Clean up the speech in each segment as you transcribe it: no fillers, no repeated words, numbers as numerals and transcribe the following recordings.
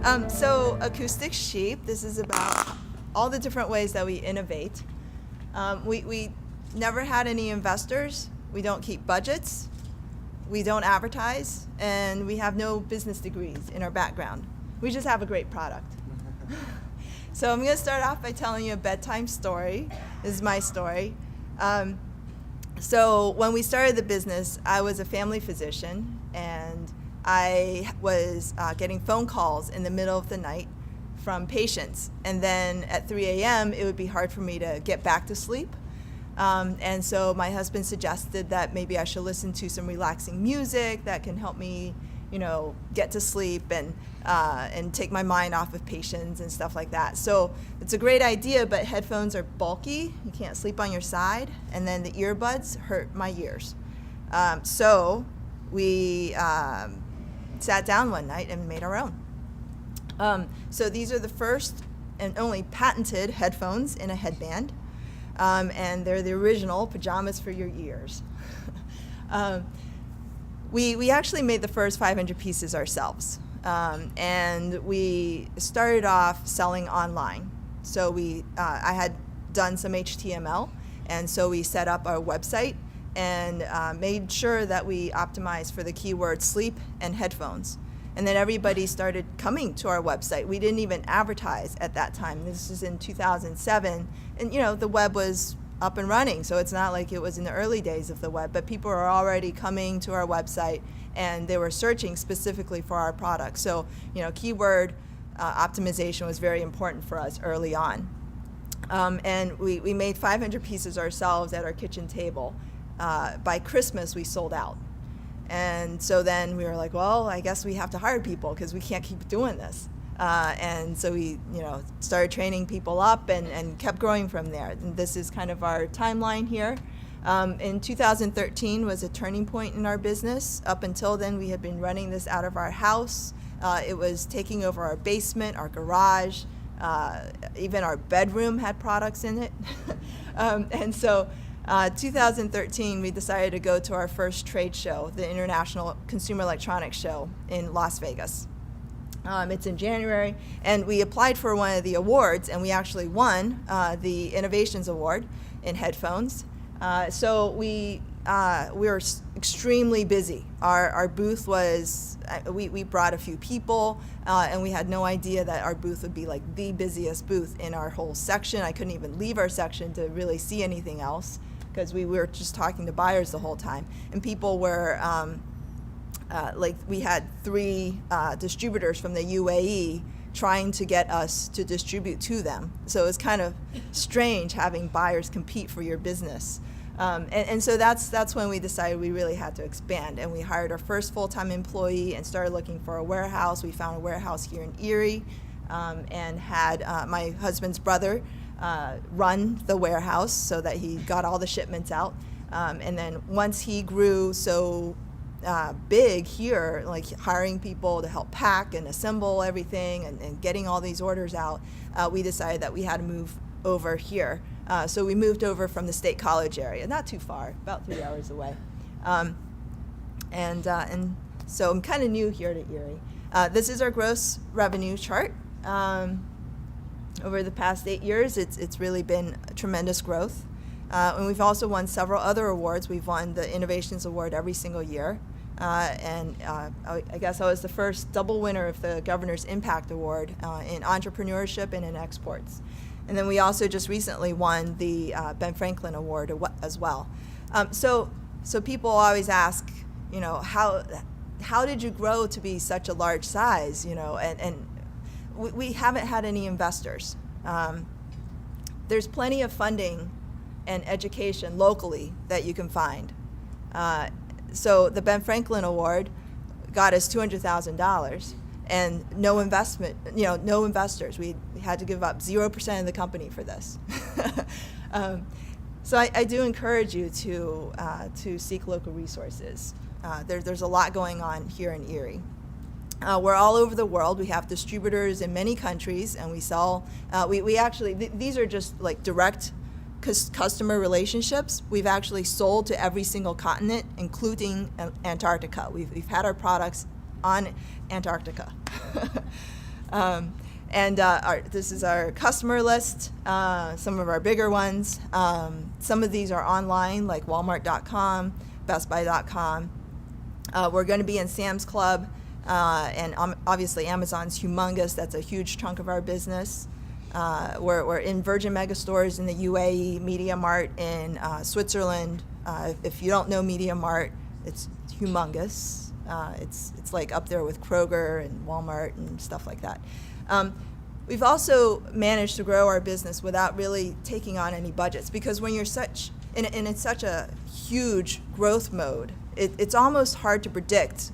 So AcousticSheep, this is about all the different ways that we innovate. We never had any investors. We don't keep budgets. We don't advertise, and we have no business degrees in our background. We just have a great product. So I'm going to start off by telling you a bedtime story. This is my story. So when we started the business, I was a family physician, and I was getting phone calls in the middle of the night from patients. And then at 3 a.m., it would be hard for me to get back to sleep. And so my husband suggested that maybe I should listen to some relaxing music that can help me, get to sleep and take my mind off of patients and stuff like that. So it's a great idea, but headphones are bulky. You can't sleep on your side. And then the earbuds hurt my ears. So we sat down one night and made our own. So these are the first and only patented headphones in a headband. And they're the original pajamas for your ears. We actually made the first 500 pieces ourselves. And we started off selling online. So I had done some HTML, and so we set up our website and made sure that we optimized for the keyword sleep and headphones. And then everybody started coming to our website. We didn't even advertise at that time. This is in 2007. And, the web was up and running, so it's not like it was in the early days of the web, but people were already coming to our website, and they were searching specifically for our product. So, keyword optimization was very important for us early on. And we made 500 pieces ourselves at our kitchen table. By Christmas, we sold out. And so then we were like, well, I guess we have to hire people because we can't keep doing this. And so we, started training people up and kept growing from there. And this is kind of our timeline here. In 2013 was a turning point in our business. Up until then, we had been running this out of our house. It was taking over our basement, our garage, even our bedroom had products in it. And so 2013, we decided to go to our first trade show, the International Consumer Electronics Show in Las Vegas. It's in January, and we applied for one of the awards, and we actually won the Innovations Award in headphones. So we were extremely busy. Our booth was, we brought a few people, and we had no idea that our booth would be like the busiest booth in our whole section. I couldn't even leave our section to really see anything else, because we were just talking to buyers the whole time. And people were, we had 3 distributors from the UAE trying to get us to distribute to them. So it was kind of strange having buyers compete for your business. And so that's when we decided we really had to expand. And we hired our first full-time employee and started looking for a warehouse. We found a warehouse here in Erie, and had my husband's brother run the warehouse so that he got all the shipments out. And then once he grew so big here, like hiring people to help pack and assemble everything and getting all these orders out, we decided that we had to move over here. So we moved over from the State College area, not too far, about 3 hours away. And so I'm kind of new here to Erie. This is our gross revenue chart. Over the past 8 years, it's really been tremendous growth. And we've also won several other awards. We've won the Innovations Award every single year. I guess I was the first double winner of the Governor's Impact Award in entrepreneurship and in exports. And then we also just recently won the Ben Franklin Award as well. So people always ask, how did you grow to be such a large size? And we haven't had any investors. There's plenty of funding and education locally that you can find. So the Ben Franklin Award got us $200,000 and no investment, no investors. We had to give up 0% of the company for this. So I do encourage you to seek local resources. There's a lot going on here in Erie. We're all over the world. We have distributors in many countries, and we sell. We actually, these are just like direct customer relationships. We've actually sold to every single continent, including Antarctica. We've had our products on Antarctica. This is our customer list, some of our bigger ones. Some of these are online, like Walmart.com, BestBuy.com. We're going to be in Sam's Club, and obviously Amazon's humongous. That's a huge chunk of our business. We're in Virgin Megastores in the UAE, Media Mart in Switzerland. If you don't know Media Mart, it's humongous. It's like up there with Kroger and Walmart and stuff like that. We've also managed to grow our business without really taking on any budgets, because when you're in such a huge growth mode, it's almost hard to predict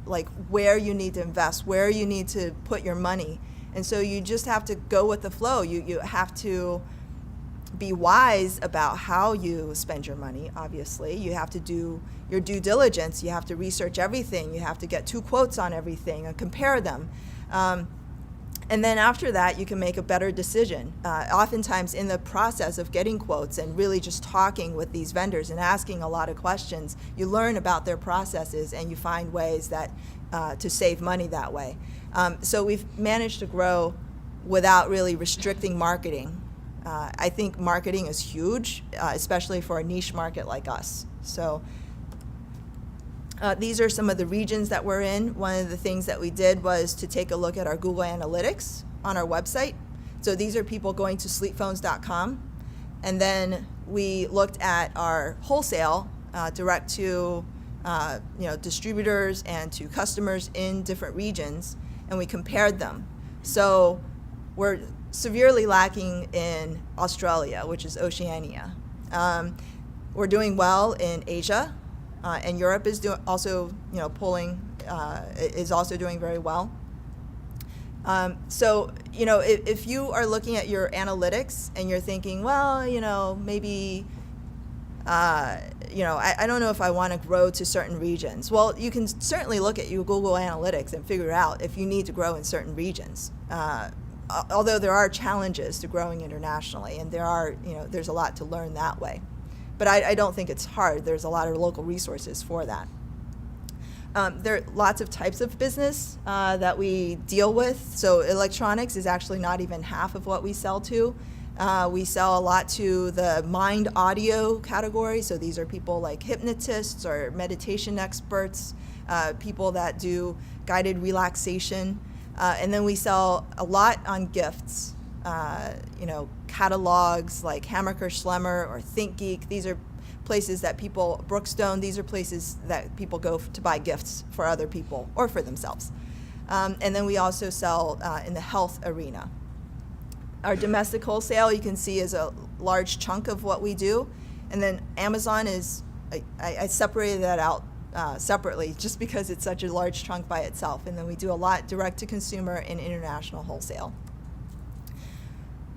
like where you need to invest, where you need to put your money. And so you just have to go with the flow. You have to be wise about how you spend your money, obviously. You have to do your due diligence. You have to research everything. You have to get 2 quotes on everything and compare them. And then after that, you can make a better decision. Oftentimes in the process of getting quotes and really just talking with these vendors and asking a lot of questions, you learn about their processes and you find ways that to save money that way. So we've managed to grow without really restricting marketing. I think marketing is huge, especially for a niche market like us. So these are some of the regions that we're in. One of the things that we did was to take a look at our Google Analytics on our website. So these are people going to sleephones.com. And then we looked at our wholesale direct to distributors and to customers in different regions, and we compared them. So we're severely lacking in Australia, which is Oceania. We're doing well in Asia. And Europe is also doing very well. So if you are looking at your analytics and you're thinking, well, maybe, I don't know if I want to grow to certain regions. Well, you can certainly look at your Google Analytics and figure out if you need to grow in certain regions. Although there are challenges to growing internationally, and there's a lot to learn that way. But I don't think it's hard. There's a lot of local resources for that. There are lots of types of business that we deal with. So electronics is actually not even half of what we sell to. We sell a lot to the mind audio category. So these are people like hypnotists or meditation experts, people that do guided relaxation. And then we sell a lot on gifts. Catalogs like Hammacher Schlemmer or ThinkGeek. These are places that Brookstone, these are places that people go to buy gifts for other people or for themselves. And then we also sell in the health arena. Our domestic wholesale, you can see, is a large chunk of what we do. And then Amazon is, I separated that out separately just because it's such a large chunk by itself. And then we do a lot direct to consumer and international wholesale.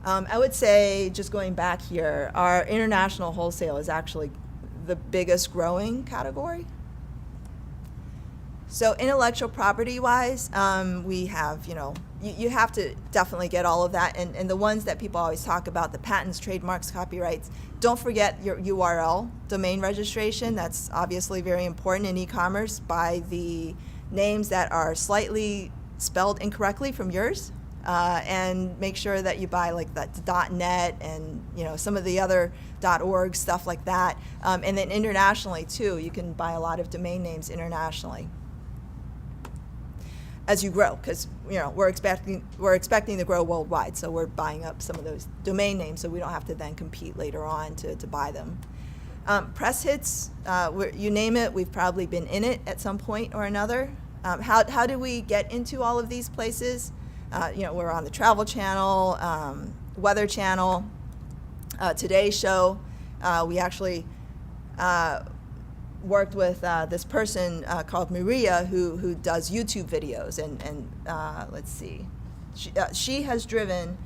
I would say, just going back here, our international wholesale is actually the biggest growing category. So intellectual property-wise, we have, you have to definitely get all of that. And the ones that people always talk about, the patents, trademarks, copyrights, don't forget your URL, domain registration. That's obviously very important in e-commerce. Buy the names that are slightly spelled incorrectly from yours. And make sure that you buy like that .net and some of the other .org stuff like that. And then internationally too, you can buy a lot of domain names internationally as you grow, because we're expecting to grow worldwide. So we're buying up some of those domain names so we don't have to then compete later on to buy them. Press hits, you name it, we've probably been in it at some point or another. How do we get into all of these places? We're on the Travel Channel, Weather Channel, Today Show. We actually worked with this person called Maria who does YouTube videos. And let's see. She has driven,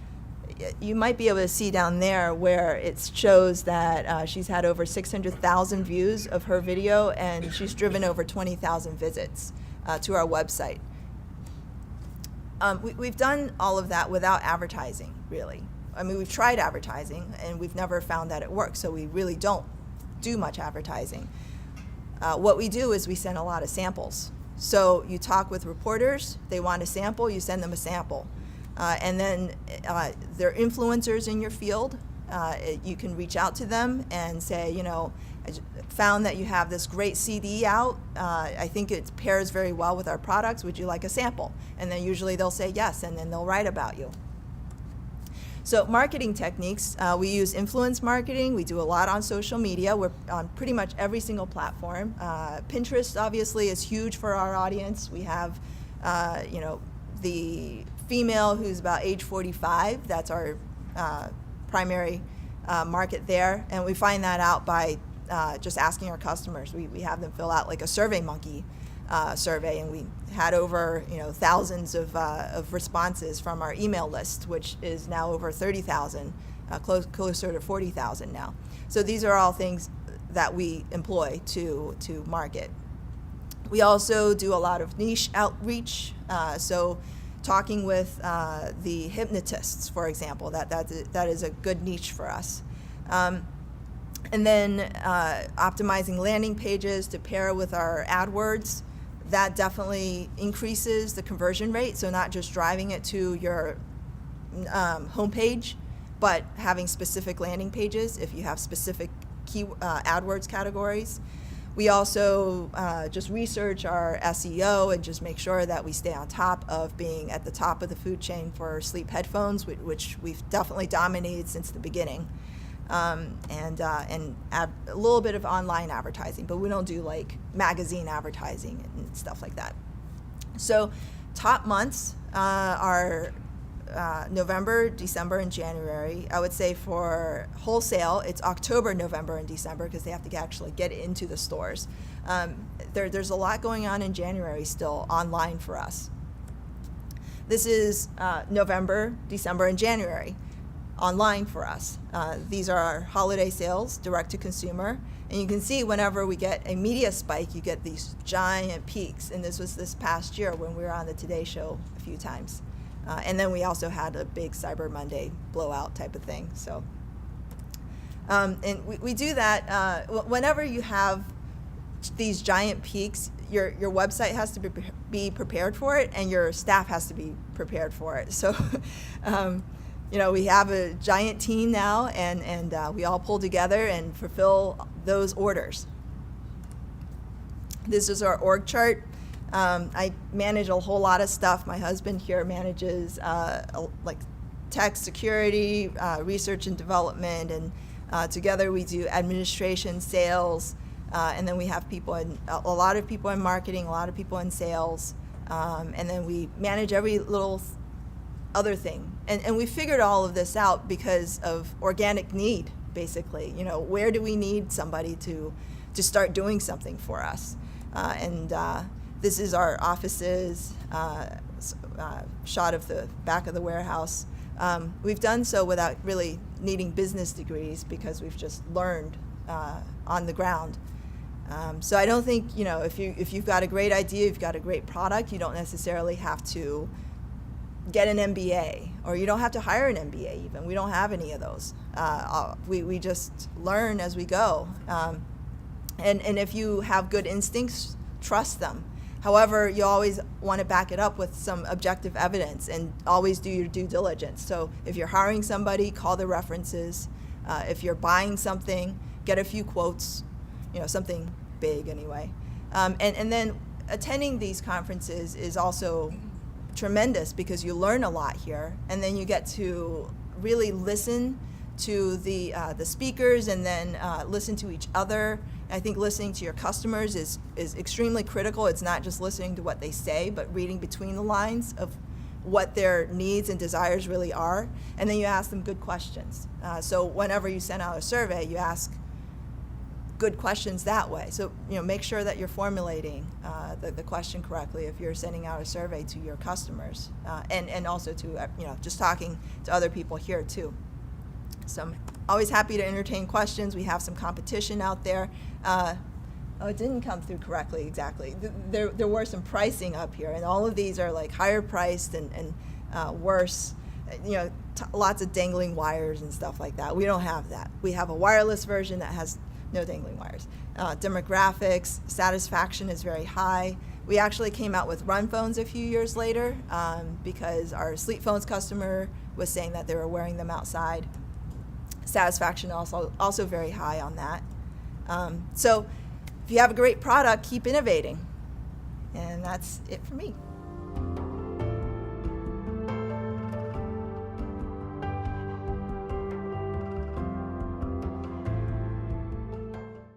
you might be able to see down there where it shows that she's had over 600,000 views of her video, and she's driven over 20,000 visits to our website. We've done all of that without advertising, really. I mean, we've tried advertising, and we've never found that it works, so we really don't do much advertising. What we do is we send a lot of samples So you talk with reporters, they want a sample, you send them a sample. And then they're influencers in your field. You can reach out to them and say, I found that you have this great CD out. I think it pairs very well with our products. Would you like a sample? And then usually they'll say yes, and then they'll write about you. So marketing techniques, we use influence marketing. We do a lot on social media. We're on pretty much every single platform. Pinterest, obviously, is huge for our audience. We have, the female who's about age 45. That's our primary market there. And we find that out by just asking our customers. We have them fill out like a SurveyMonkey survey, and we had over thousands of responses from our email list, which is now over 30,000, closer to 40,000 now. So these are all things that we employ to market. We also do a lot of niche outreach, so talking with the hypnotists, for example, that is a good niche for us. And then optimizing landing pages to pair with our AdWords. That definitely increases the conversion rate, so not just driving it to your homepage, but having specific landing pages if you have specific key AdWords categories. We also just research our SEO and just make sure that we stay on top of being at the top of the food chain for sleep headphones, which we've definitely dominated since the beginning. And add a little bit of online advertising, but we don't do like magazine advertising and stuff like that. So top months are November, December, and January. I would say for wholesale, it's October, November, and December because they have to actually get into the stores. There's a lot going on in January still online for us. This is November, December, and January. Online for us. These are our holiday sales, direct to consumer. And you can see whenever we get a media spike, you get these giant peaks. And this was this past year when we were on the Today Show a few times. And then we also had a big Cyber Monday blowout type of thing. So, and we do that whenever you have these giant peaks. Your website has to be prepared for it, and your staff has to be prepared for it. So. We have a giant team now, and we all pull together and fulfill those orders. This is our org chart. I manage a whole lot of stuff. My husband here manages like tech security, research and development, and together we do administration, sales, and then we have a lot of people in marketing, a lot of people in sales, and then we manage every little other thing. And we figured all of this out because of organic need, basically. Where do we need somebody to start doing something for us? And this is our offices, shot of the back of the warehouse. We've done so without really needing business degrees because we've just learned on the ground. So I don't think, if you've got a great idea, you've got a great product, you don't necessarily have to get an MBA, or you don't have to hire an MBA even. We don't have any of those. We just learn as we go. And if you have good instincts, trust them. However, you always want to back it up with some objective evidence and always do your due diligence. So if you're hiring somebody, call the references. If you're buying something, get a few quotes, something big anyway. And then attending these conferences is also tremendous because you learn a lot here, and then you get to really listen to the speakers, and then listen to each other. I think listening to your customers is extremely critical. It's not just listening to what they say, but reading between the lines of what their needs and desires really are, and then you ask them good questions. So whenever you send out a survey, you ask good questions that way. So make sure that you're formulating the question correctly if you're sending out a survey to your customers, and also to just talking to other people here too. So I'm always happy to entertain questions. We have some competition out there. It didn't come through correctly exactly. There were some pricing up here, and all of these are like higher priced and worse. Lots of dangling wires and stuff like that. We don't have that. We have a wireless version that has no dangling wires. Demographics, satisfaction is very high. We actually came out with run phones a few years later because our sleep phones customer was saying that they were wearing them outside. Satisfaction also very high on that. So if you have a great product, keep innovating. And that's it for me.